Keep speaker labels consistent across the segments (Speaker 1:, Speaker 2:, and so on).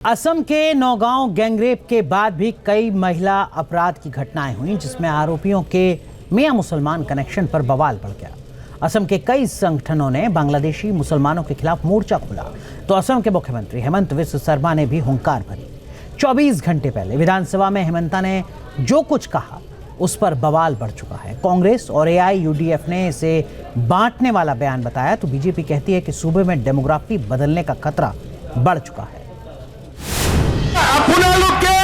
Speaker 1: असम के नौगांव गैंगरेप के बाद भी कई महिला अपराध की घटनाएं हुई जिसमें आरोपियों के मियां मुसलमान कनेक्शन पर बवाल बढ़ गया। असम के कई संगठनों ने बांग्लादेशी मुसलमानों के खिलाफ मोर्चा खोला तो असम के मुख्यमंत्री हेमंत बिस्व शर्मा ने भी हुंकार भरी। 24 घंटे पहले विधानसभा में हेमंता ने जो कुछ कहा उस पर बवाल बढ़ चुका है। कांग्रेस और AIUDF ने इसे बांटने वाला बयान बताया तो बीजेपी कहती है कि सूबे में डेमोग्राफी बदलने का खतरा बढ़ चुका है।
Speaker 2: আপোনালোকে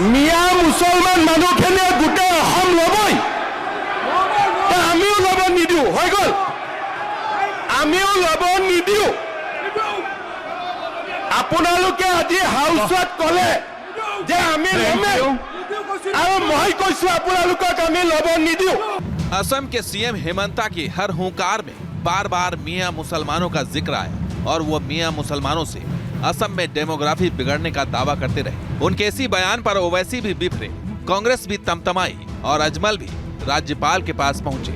Speaker 2: মিয়া মুছলমান মানুহখিনি গোটেই অসম লবই, আমিও লব নিদিও, হৈ গল, আমিও লব নিদিও। আপোনালোকে আজি হাউচত কলে যে আমি লমে আৰু মই কৈছো আপোনালোকক আমি লব নিদিও।
Speaker 3: असम के सीएम हेमंता की हर हुंकार में बार बार मियां मुसलमानों का जिक्र आया और वो मियां मुसलमानों से असम में डेमोग्राफी बिगड़ने का दावा करते रहे। उनके इसी बयान पर ओवैसी भी बिफरे, कांग्रेस भी तमतमाई और अजमल भी राज्यपाल के पास पहुंचे।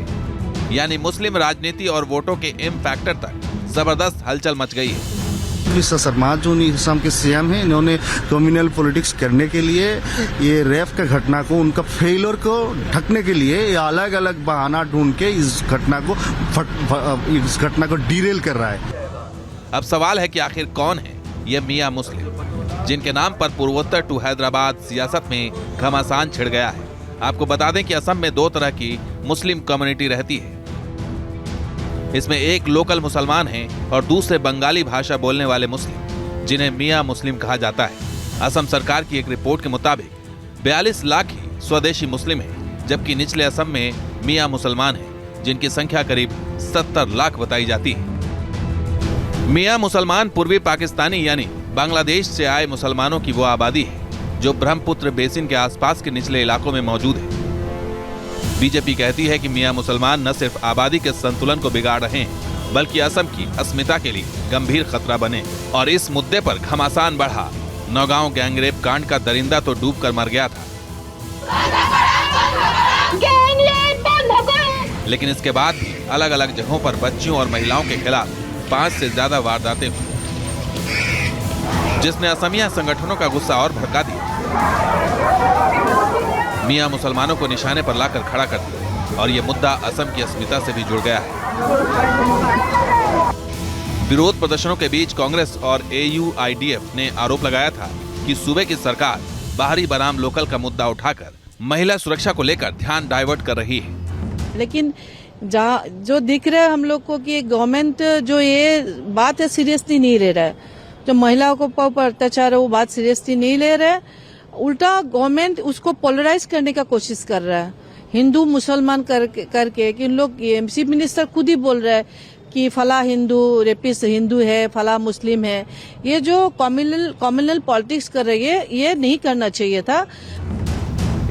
Speaker 3: यानी मुस्लिम राजनीति और वोटों के एम फैक्टर तक जबरदस्त हलचल मच गई है।
Speaker 4: बिस्व शर्मा जो असम के सीएम हैं, इन्होंने कम्युनल पॉलिटिक्स करने के लिए ये रेप का घटना को, उनका फेलियर को ढकने के लिए ये अलग अलग बहाना ढूंढ के इस घटना को डिरेल कर रहा है।
Speaker 3: अब सवाल है कि आखिर कौन है ये मियां मुस्लिम जिनके नाम पर पूर्वोत्तर टू हैदराबाद सियासत में घमासान छिड़ गया है। आपको बता दें कि असम में दो तरह की मुस्लिम कम्युनिटी रहती है। इसमें एक लोकल मुसलमान हैं और दूसरे बंगाली भाषा बोलने वाले मुस्लिम जिन्हें मियां मुस्लिम कहा जाता है। असम सरकार की एक रिपोर्ट के मुताबिक 42 लाख ही स्वदेशी मुस्लिम हैं, जबकि निचले असम में मियां मुसलमान हैं जिनकी संख्या करीब 70 लाख बताई जाती है। मियां मुसलमान पूर्वी पाकिस्तानी यानी बांग्लादेश से आए मुसलमानों की वो आबादी है जो ब्रह्मपुत्र बेसिन के आसपास के निचले इलाकों में मौजूद है। बीजेपी कहती है कि मियां मुसलमान न सिर्फ आबादी के संतुलन को बिगाड़ रहे हैं बल्कि असम की अस्मिता के लिए गंभीर खतरा बने। और इस मुद्दे पर घमासान बढ़ा। नौगांव गैंगरेप कांड का दरिंदा तो डूब कर मर गया था, लेकिन इसके बाद भी अलग अलग जगहों पर बच्चियों और महिलाओं के खिलाफ 5 से ज्यादा वारदातें हुई, जिसने असमिया संगठनों का गुस्सा और भड़का दिया। मियां मुसलमानों को निशाने पर लाकर खड़ा कर दिया और ये मुद्दा असम की अस्मिता से भी जुड़ गया है। विरोध प्रदर्शनों के बीच कांग्रेस और AIUDF ने आरोप लगाया था कि सूबे की सरकार बाहरी बनाम लोकल का मुद्दा उठाकर महिला सुरक्षा को लेकर ध्यान डाइवर्ट कर रही है।
Speaker 5: लेकिन जो दिख रहा है हम लोग को कि गवर्नमेंट जो ये बात है सीरियसली नहीं ले रहा है, जो महिलाओं को पर अत्याचार है वो बात सीरियसली नहीं ले रहा है। उल्टा गवर्नमेंट उसको पोलराइज करने का कोशिश कर रहा है, हिंदू मुसलमान करके कि लोग चीफ मिनिस्टर खुद ही बोल रहा है कि फला हिंदू रेपिस्ट हिंदू है, फला मुस्लिम है। ये जो कम्युनल पॉलिटिक्स कर रही है ये नहीं करना चाहिए था।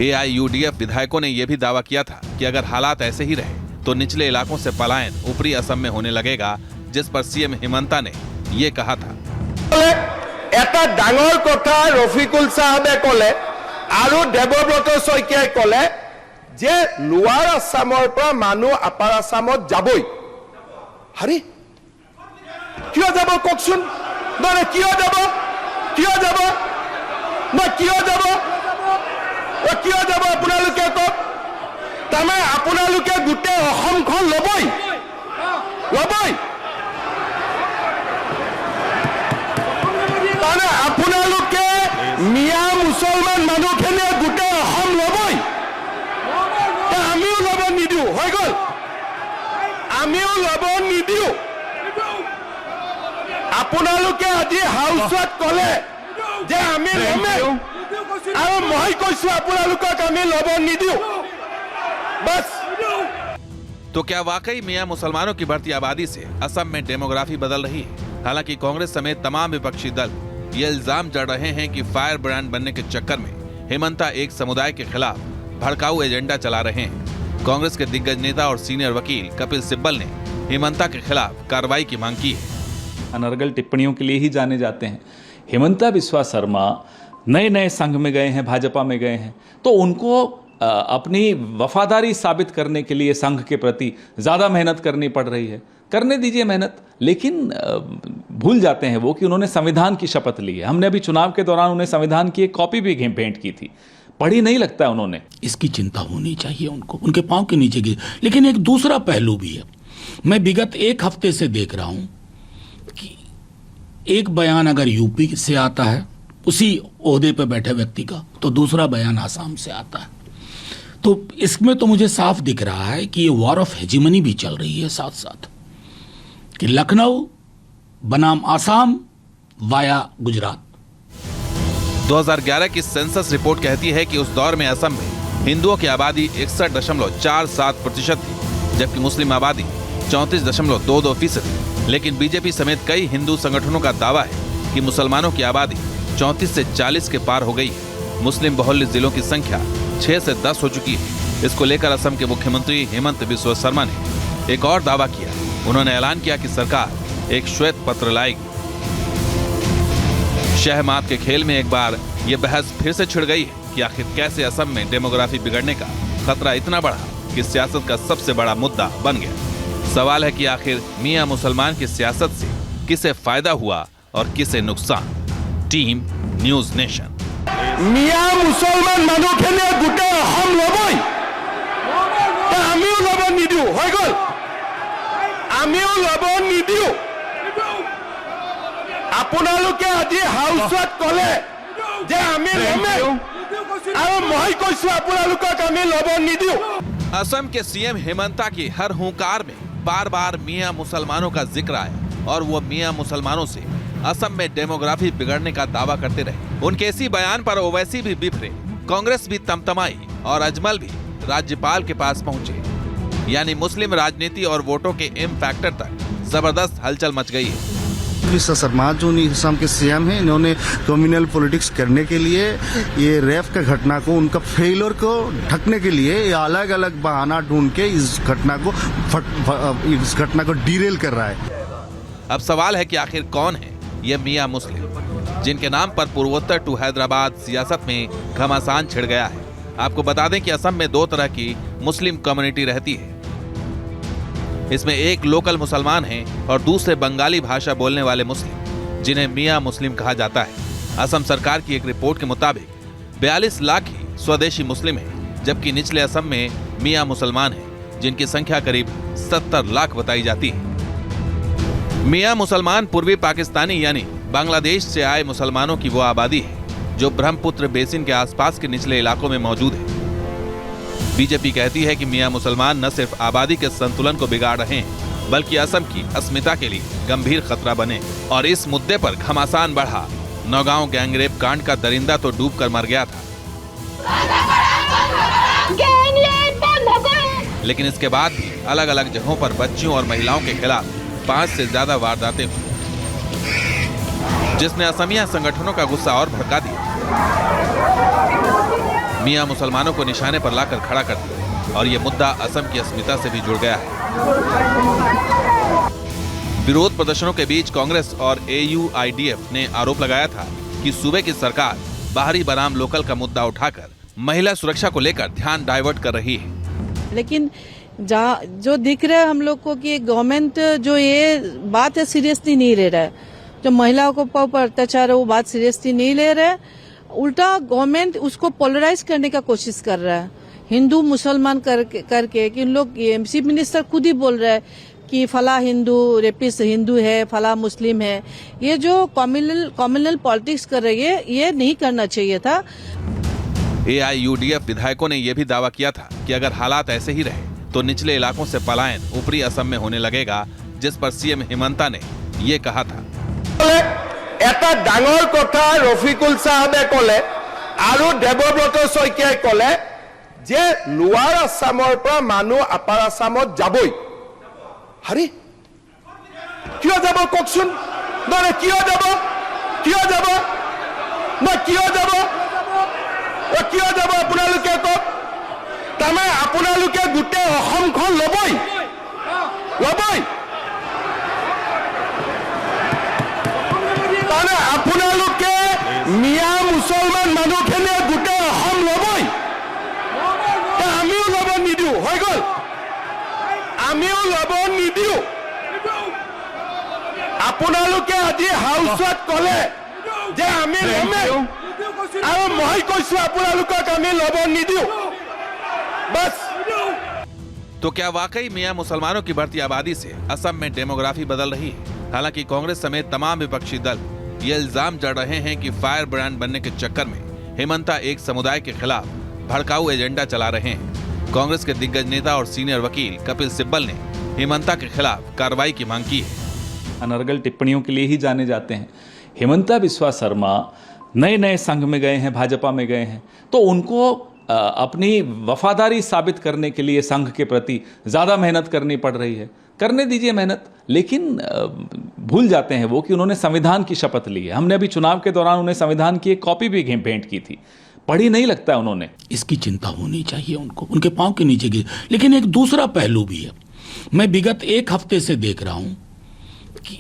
Speaker 3: AIUDF विधायकों ने यह भी दावा किया था कि अगर हालात ऐसे ही रहे तो निचले इलाकों से पलायन ऊपरी असम में होने लगेगा, जिस पर सीएम हेमंता ने ये कहा था।
Speaker 2: এটা ডাঙৰ কথা ৰফিকুল সাহেবে কলে আৰু দেৱব্ৰত শইকীয়াই কলে যে লোৱাৰ আসামৰ পৰা মানুহ আপাৰ আসামত যাবই। আৰে কিয় যাব কওকচোন? মানে কিয় যাব? কিয় যাব? না কিয় যাব? ও কিয় যাব আপোনালোকে কওক? তাৰমানে আপোনালোকে গোটেই অসমখন লবই, লবই। আপোনালোকে মিয়া মুছলমান মানুহখিনি গোটেই অসম লবই, আমিও লব নিদিও, হৈ গল, আমিও লব নিদিও। আপোনালোকে আজি হাউচত কলে যে আমি লমে আৰু মই কৈছো আপোনালোকক আমি লব নিদিও। बस।
Speaker 3: तो क्या वाकई मियां मुसलमानों की बढ़ती आबादी से असम में डेमोग्राफी बदल रही है? हालांकि कांग्रेस समेत तमाम विपक्षी दल ये इल्जाम जड़ रहे हैं कि फायर ब्रांड बनने के चक्कर में हेमंता एक समुदाय के खिलाफ भड़काऊ एजेंडा चला रहे हैं। कांग्रेस के दिग्गज नेता और सीनियर वकील कपिल सिब्बल ने हेमंता के खिलाफ कार्रवाई की मांग की है।
Speaker 6: अनर्गल टिप्पणियों के लिए ही जाने जाते हैं। हेमंता बिस्वा शर्मा नए संघ में गए हैं, भाजपा में गए हैं, तो उनको अपनी वफादारी साबित करने के लिए संघ के प्रति ज़्यादा मेहनत करनी पड़ रही है। करने दीजिए मेहनत, लेकिन भूल जाते हैं वो कि उन्होंने संविधान की शपथ ली है। हमने अभी चुनाव के दौरान उन्हें संविधान की एक कॉपी भी भेंट की थी, पढ़ी नहीं लगता है उन्होंने।
Speaker 7: इसकी चिंता होनी चाहिए उनको, उनके पांव के नीचे की। लेकिन एक दूसरा पहलू भी है। मैं विगत एक हफ्ते से देख रहा हूं कि एक बयान अगर यूपी से आता है उसी ओहदे पर बैठे व्यक्ति का, तो दूसरा बयान आसाम से आता है। तो इसमें तो मुझे साफ दिख रहा है कि ये वॉर ऑफ हेजिमनी भी चल रही है साथ साथ, कि लखनऊ बनाम आसाम वाया गुजरात।
Speaker 3: 2011 की सेंसस रिपोर्ट कहती है कि उस दौर में असम में हिंदुओं की आबादी 61.47% थी, जबकि मुस्लिम आबादी 34.22% थी। लेकिन बीजेपी समेत कई हिंदू संगठनों का दावा है कि मुसलमानों की आबादी 34 से 40 के पार हो गई है। मुस्लिम बहुल्य जिलों की संख्या 6 से 10 हो चुकी है। इसको लेकर असम के मुख्यमंत्री हेमंत बिस्वा शर्मा ने एक और दावा किया। उन्होंने ऐलान किया कि सरकार एक श्वेत पत्र लाएगी। शह मात के खेल में एक बार यह बहस फिर से छिड़ गई है कि आखिर कैसे असम में डेमोग्राफी बिगड़ने का खतरा इतना बढ़ा कि सियासत का सबसे बड़ा मुद्दा बन गया। सवाल है कि आखिर मियां मुसलमान की सियासत से किसे फायदा हुआ और किसे नुकसान। Team news nation.
Speaker 2: মিয়া মুছলমান মানুহখিনিয়ে গোটেই অসম ল'বই, আমিও ল'ব নিদিওঁ, হৈ গ'ল। আমিও ল'ব নিদিওঁ। আপোনালোকে আজি হাউচত ক'লে যে আমি ল'মেই, আৰু মই কৈছো আপোনালোকক আমি ল'ব নিদিওঁ।
Speaker 3: असम के सीएम हेमंता की हर हुंकार में बार बार मियां मुसलमानों का जिक्र आया और वो मियां मुसलमानों से असम में डेमोग्राफी बिगड़ने का दावा करते रहे। उनके इसी बयान पर ओवैसी भी बिफरे, कांग्रेस भी तमतमाई और अजमल भी राज्यपाल के पास पहुंचे। यानी मुस्लिम राजनीति और वोटों के एम फैक्टर तक जबरदस्त हलचल मच गई है।
Speaker 4: विश्वा शर्मा जो असम के सीएम हैं, इन्होंने कम्युनल पॉलिटिक्स करने के लिए ये रेप का घटना को, उनका फेलियर को ढकने के लिए ये अलग अलग बहाना ढूंढ के इस घटना को डीरेल कर रहा है।
Speaker 3: अब सवाल है कि आखिर कौन है ये मियां मुस्लिम, जिनके नाम पर पूर्वोत्तर टू हैदराबाद सियासत में घमासान छिड़ गया है। आपको बता दें कि असम में 2 तरह की मुस्लिम कम्युनिटी रहती है। इसमें एक लोकल मुसलमान हैं और दूसरे बंगाली भाषा बोलने वाले मुस्लिम, जिन्हें मियां मुस्लिम कहा जाता है। असम सरकार की एक रिपोर्ट के मुताबिक 42 लाख ही स्वदेशी मुस्लिम हैं, जबकि निचले असम में मियां मुसलमान हैं, जिनकी संख्या करीब 70 लाख बताई जाती है। मियां मुसलमान पूर्वी पाकिस्तानी यानी बांग्लादेश से आए मुसलमानों की वो आबादी है जो ब्रह्मपुत्र बेसिन के आसपास के निचले इलाकों में मौजूद है। बीजेपी कहती है कि मियां मुसलमान न सिर्फ आबादी के संतुलन को बिगाड़ रहे हैं, बल्कि असम की अस्मिता के लिए गंभीर खतरा बने। और इस मुद्दे पर घमासान बढ़ा। नौगांव गैंगरेप कांड का दरिंदा तो डूब कर मर गया था, लेकिन इसके बाद भी अलग अलग जगहों पर बच्चियों और महिलाओं के खिलाफ 5 से ज्यादा वारदातें हुई, जिसने असमिया संगठनों का गुस्सा और भड़का दिया। मियां मुसलमानों को निशाने पर लाकर खड़ा कर दिया और ये मुद्दा असम की अस्मिता से भी जुड़ गया है। विरोध प्रदर्शनों के बीच कांग्रेस और AUIDF ने आरोप लगाया था कि सूबे की सरकार बाहरी बनाम लोकल का मुद्दा उठाकर महिला सुरक्षा को लेकर ध्यान डाइवर्ट कर रही है।
Speaker 5: लेकिन जो दिख रहा है हम लोग को कि गवर्नमेंट जो ये बात है सीरियसली नहीं ले रहा है, जो महिलाओं को पर अत्याचार है वो बात सीरियसली नहीं ले रहा है। उल्टा गवर्नमेंट उसको पोलराइज करने का कोशिश कर रहा है, हिंदू मुसलमान करके कि लोग, चीफ मिनिस्टर खुद ही बोल रहा है कि फला हिंदू रेपिस्ट हिंदू है, फला मुस्लिम है। ये जो कम्युनल पॉलिटिक्स कर रही है, ये नहीं करना चाहिए था।
Speaker 3: AIUDF विधायकों ने यह भी दावा किया था कि अगर हालात ऐसे ही रहे तो निचले इलाकों से पलायन ऊपरी असम में होने लगेगा, जिस पर सीएम हेमंता ने ये कहा था।
Speaker 2: এটা ডাঙৰ কথা ৰফিকুল সাহেবে ক'লে আৰু দেৱব্ৰত শইকীয়াই ক'লে যে লোৱাৰ আসামৰ পৰা মানুহ আপাৰ আসামত যাবই। হাৰি কিয় যাব কওকচোন? মানে কিয় যাব? কিয় যাব? না কিয় যাব? কিয় যাব আপোনালোকে কওক? তাৰমানে আপোনালোকে গোটেই অসমখন ল'বই, ল'বই। আপোনালোকে মিয়া মুছলমান মানুহখিনিয়ে গোটেই অসম ল'বই, আমিও ল'ব নিদিওঁ, হৈ গ'ল। আমিও ল'ব নিদিওঁ। আপোনালোকে আজি হাউচত ক'লে যে আমি লমেই আৰু মই কৈছো আপোনালোকক আমি ল'ব নিদিওঁ बस।
Speaker 3: तो क्या वाकई मियां मुसलमानों की बढ़ती आबादी से असम में डेमोग्राफी बदल रही है? हालांकि कांग्रेस समेत तमाम विपक्षी दल ये इल्जाम जड़ रहे हैं कि फायर ब्रांड बनने के चक्कर में हेमंता एक समुदाय के खिलाफ भड़काऊ एजेंडा चला रहे हैं। कांग्रेस के दिग्गज नेता और सीनियर वकील कपिल सिब्बल ने हेमंता के खिलाफ कार्रवाई की मांग की है।
Speaker 6: अनर्गल टिप्पणियों के लिए ही जाने जाते हैं। हेमंता बिस्वा शर्मा नए नए संघ में गए हैं, भाजपा में गए हैं, तो उनको अपनी वफादारी साबित करने के लिए संघ के प्रति ज़्यादा मेहनत करनी पड़ रही है। करने दीजिए मेहनत, लेकिन भूल जाते हैं वो कि उन्होंने संविधान की शपथ ली है। हमने अभी चुनाव के दौरान उन्हें संविधान की एक कॉपी भी भेंट की थी, पढ़ी नहीं लगता है उन्होंने।
Speaker 7: इसकी चिंता होनी चाहिए उनको, उनके पांव के नीचे गिर। लेकिन एक दूसरा पहलू भी है। मैं विगत एक हफ्ते से देख रहा हूं कि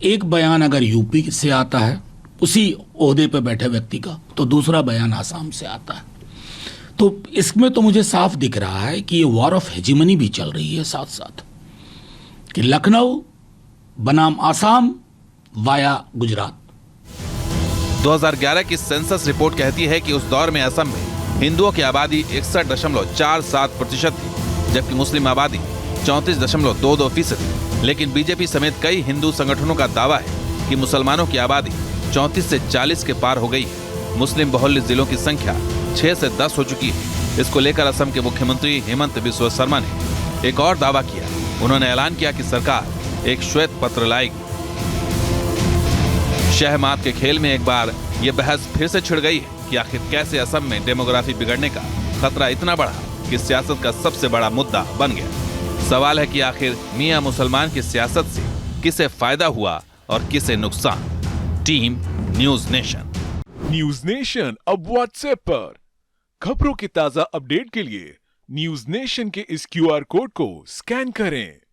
Speaker 7: एक बयान अगर यूपी से आता है उसी ओहदे पे बैठे व्यक्ति का, तो दूसरा बयान आसाम से आता है। तो इसमें तो मुझे साफ दिख रहा है कि ये वॉर ऑफ हेजिमनी भी चल रही है साथ साथ, कि लखनऊ बनाम आसाम वाया गुजरात।
Speaker 3: 2011 की सेंसस रिपोर्ट कहती है कि उस दौर में असम में हिंदुओं की आबादी 61.47% थी, जबकि मुस्लिम आबादी 34.22% थी। लेकिन बीजेपी समेत कई हिंदू संगठनों का दावा है कि मुसलमानों की आबादी 34 से 40 के पार हो गई है। मुस्लिम बहुल्य जिलों की संख्या 6 से 10 हो चुकी है। इसको लेकर असम के मुख्यमंत्री हेमंत बिस्वा शर्मा ने एक और दावा किया। उन्होंने ऐलान किया कि सरकार एक श्वेत पत्र लाएगी। शहमात के खेल में एक बार यह बहस फिर से छिड़ गई है कि आखिर कैसे असम में डेमोग्राफी बिगड़ने का खतरा इतना बढ़ा कि सियासत का सबसे बड़ा मुद्दा बन गया। सवाल है कि आखिर मियां मुसलमान की सियासत से किसे फायदा हुआ और किसे नुकसान। Team news nation.
Speaker 8: News nation अब व्हाट्सएप पर खबरों की ताजा अपडेट के लिए न्यूज नेशन के इस QR कोड को स्कैन करें।